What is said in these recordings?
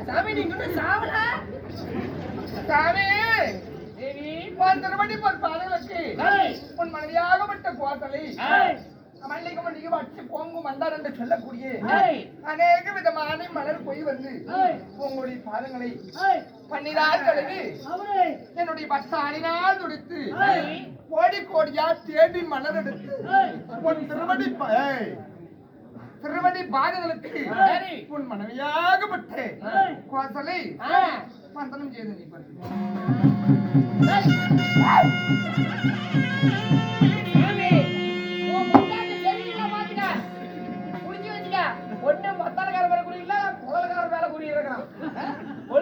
சாமி நீங்க இன்னும் சாவல சாமி திருமணி பாதங்களுக்கு உன் மனைவியாகப்பட்ட கோத்தலை மல்லிகை மல்லிகை வச்சு பொங்கு மந்தார் என்று சொல்லக்கூடிய அநேக விதமான மலர் போய் வந்து உங்களுடைய பாதங்களை பன்னிரார் கழுவி என்னுடைய பட்டாணினால் துடித்து கோடி கோடியா தேடி மலர் எடுத்து உன் திருவடி பாதங்களுக்கு உன் மனைவியாகப்பட்ட கோத்தலை மந்தனம் செய்து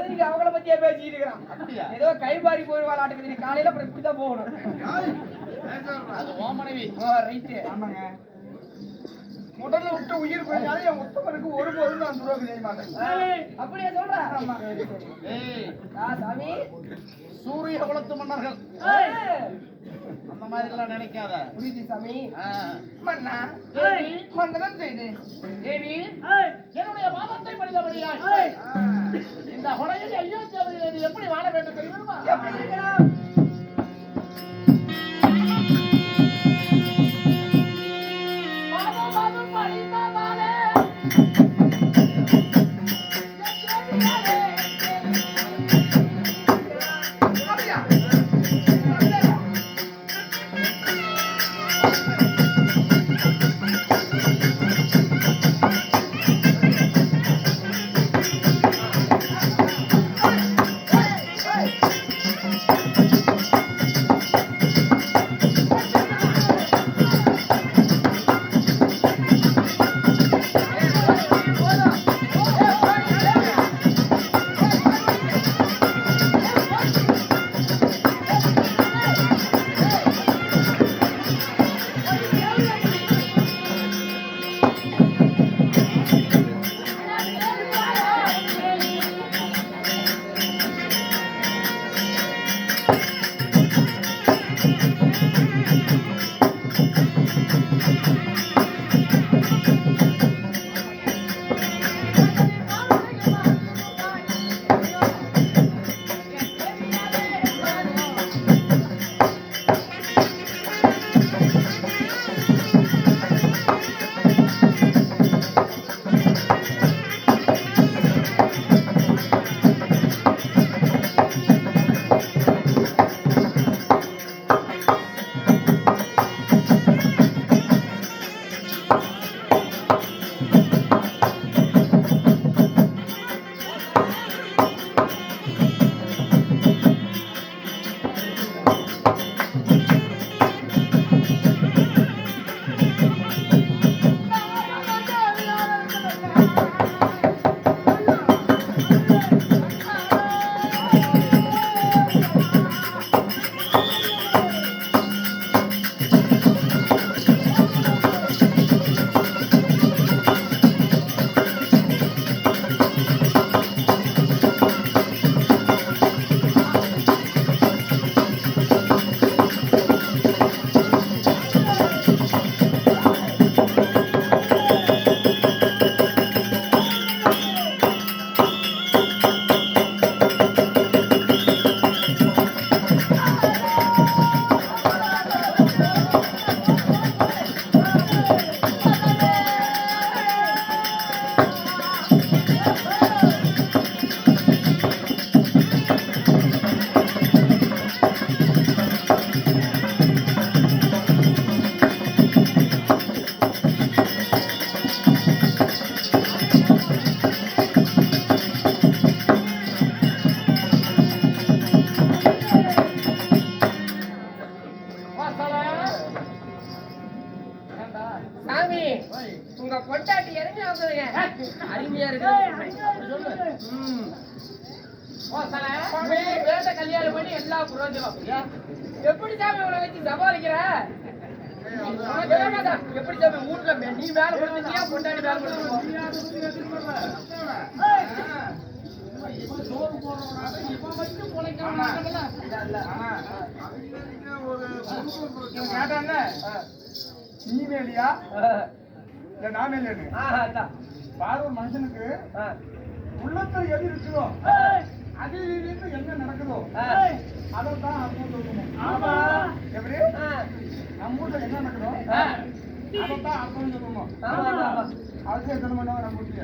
நீ அவங்கள பத்தியே பேசிட்டு இருக்கிறான். ஏதோ கைபாரி போய் விளையாட்டுக்கு நீ காலையில அப்புறம் இப்படிதான் போகணும். ஆமாங்க முதல்ல விட்டு உயிர் போயினாலும் என் உத்தமனுக்கு ஒருபோதும் நான் துரோகம் செய்ய மாட்டேன். அப்படியே சொல்றேன் சாமி. சூரிய குலத்து மன்னர்கள் அந்த மாதிரி எல்லாம் நினைக்காத. புரியுது சாமி. மன்னா மன்னதன் செய்து தேவி என்னுடைய பாவத்தை படித்தபடியால் இந்த கொலையில் ஐயோ தேவையில் எப்படி வாழ வேண்டும் தெரியுமா? உங்க பொட்டாட்டி இறங்கி வந்ததுங்க அருமையா இருக்கு. வேத கல்யாணம் பண்ணி எல்லா புரோஜனம் எப்படி சாமி உங்களை வச்சு சமாளிக்கிற? எப்படி சாமி வீட்டுல நீ வேலை கொடுத்துட்டியா பொட்டாட்டி வேலை கொடுத்துருக்கோம்? நீ வேலையா இல்ல நான் வேலையா? பாரு மனுஷனுக்கு உள்ளத்துல எது இருக்குதோ அதிலிருந்து என்ன நடக்குதோ அதைத்தான் அர்த்தம் சொல்லணும். ஆமா. எப்படி நம்ம ஊர்ல என்ன நடக்குதோ அதைத்தான் அர்த்தம் சொல்லணும். அவசியம் சொல்ல மாட்டோம் நம்ம வீட்டுல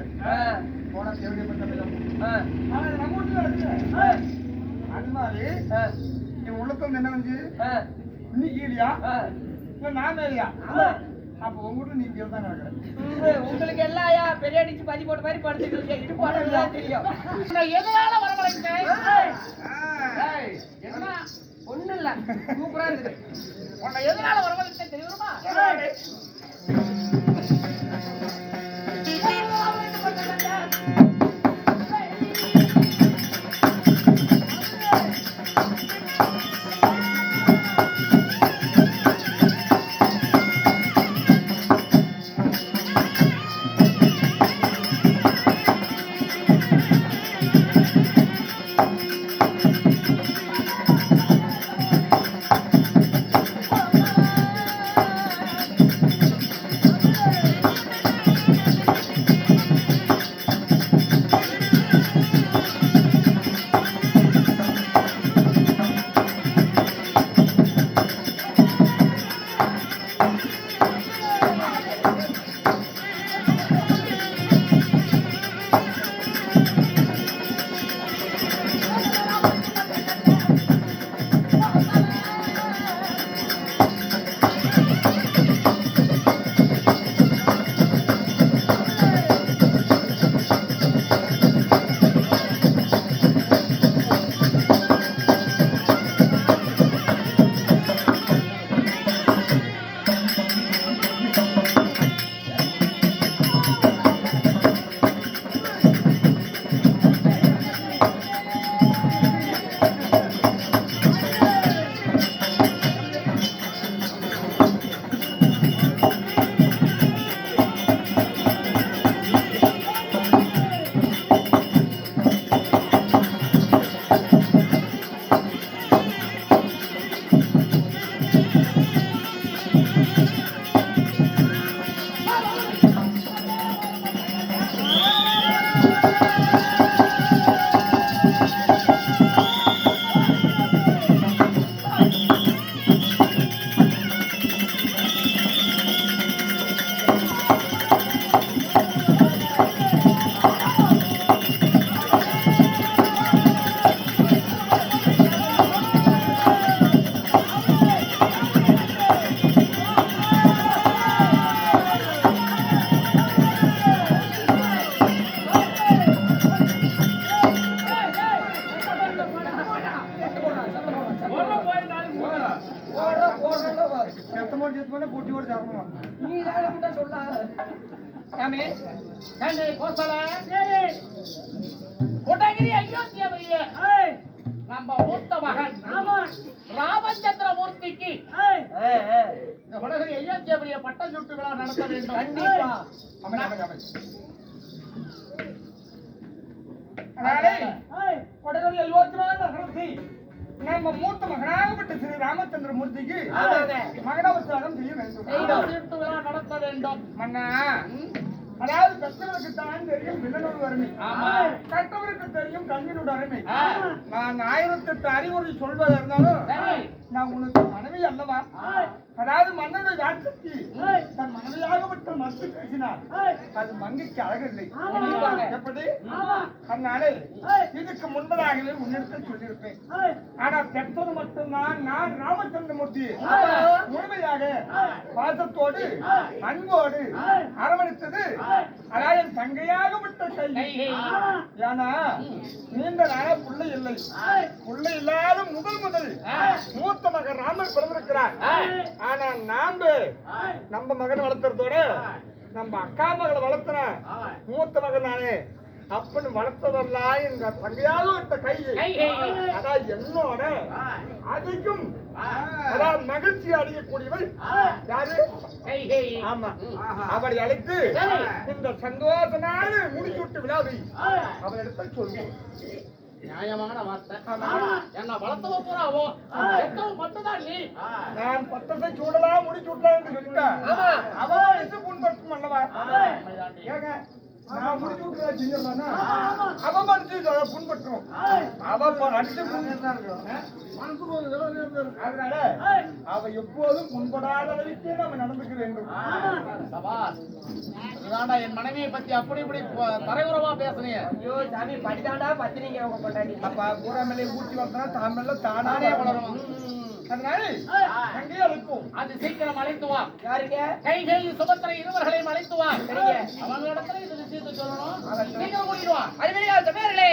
போனா தேவைப்பட்ட நம்ம வீட்டுல இருக்கு. அது மாதிரி என் உள்ளத்துல என்ன வந்து இன்னைக்கு இல்லையா இல்ல நான் இல்லையா அப்ப உங்க வீட்டுல நீ கீழே தான் கிடக்குறேன். உங்களுக்கு எல்லாம் பெரிய அடிச்சு பதி போட்ட மாதிரி படுத்துட்டு இடுப்பாடு தெரியும். எதனால வரவழைச்சேன் ஒண்ணு இல்ல சூப்பரா இருக்குது. உன்னை எதனால வரவழைச்சேன் தெரியுமா? நம்ம மூத்த மகன் ராமச்சந்திர மூர்த்திக்கு இந்த உலகில் ஐயாத்தியபுரிய பட்டம் சுட்டு விழா நடத்த வேண்டும். கண்டிப்பா. நம்ம மூத்த மகனாகப்பட்ட ஸ்ரீ ராமச்சந்திர மூர்த்திக்கு மகனாவசாரம் செய்ய வேண்டும். நடத்த வேண்டும். மன்னா அதாவது பெற்றவருக்கு தான் தெரியும் வில்லனோடு அருமை, கற்றவருக்கு தெரியும் கண்ணினோட அருமை. நான் 1008 அறிவுரை சொல்வதா இருந்தாலும் நான் உனக்கு மனைவி அல்லவா? அதாவது மன்னனுடைய ராட்சசி தன் மனைவியாகப்பட்ட மறுத்து பேசினார். அது மங்கைக்கு அழகில்லை. எப்படி? அதனாலே இதுக்கு முன்பதாகவே உன்னிடத்தில் சொல்லியிருப்பேன். ஆனா பெற்றோடு மட்டும்தான் நான் ராமச்சந்திரமூர்த்தி முழுமையாக பாசத்தோடு அன்போடு அரவணைத்தது அதாவது என் தங்கையாகப்பட்ட கை. ஏன்னா நீண்ட நாள பிள்ளை இல்லை, பிள்ளை இல்லாத முதல் மூத்த மகன் ராமர் பிறந்திருக்கிறார். ஆனா நாம நம்ம மகன் வளர்த்துறதோட நம்ம அக்கா மகளை வளர்த்துற மூத்த மகன் நானே அப்பன்னு வளர்த்ததெல்லாம் எங்க தங்கையாக விட்ட கை. அதான் என்னோட அதிகம் அதாவது மகிழ்ச்சி அடையக்கூடியவள் யாரு? ஆமா, அவளை அழைத்து இந்த சந்தோஷமான முடிச்சுட்டு விழாவை அவள் எடுத்து சொல்லுவோம். நியாயமான வார்த்தை. என்ன வளர்த்தவ பூராவோ மட்டும்தான் நீ. நான் பட்டத்தை சூடலாம் முடிச்சு விட்டேன் என்று சொல்லிட்டேன். அவன் புண்பட்டும் அல்லவா? ஏங்க நான் முடிச்சு விட்டுறா செஞ்சிடலாம்னா அவன் மனசு புண்பட்டுரும். அவன் அடிச்சு அதனால அவ எப்போதும் புண்படாத அளவுக்கே நம்ம நடந்துக்க வேண்டும். சபாஷ். அதுதான்டா என் மனைவியை பத்தி அப்படி இப்படி தரையுறவா பேசுனீங்க. ஐயோ சாமி படிதாண்டா பத்தினீங்க உங்க கொண்டாடி. அப்ப பூரா மேலே ஊட்டி வந்தா தாமல்ல தானானே வளரும். அதனால அங்கேயே அழைப்போம். அது சீக்கிரம் அழைத்து வா. யாருங்க? கைகேயி சுபத்திரை இருவர்களையும் அழைத்து வா. சரிங்க. அவங்களிடத்துல இது விஷயத்தை சொல்லணும். சீக்கிரம் கூட்டிட்டு வா. அறிவியல் தமிழர்களே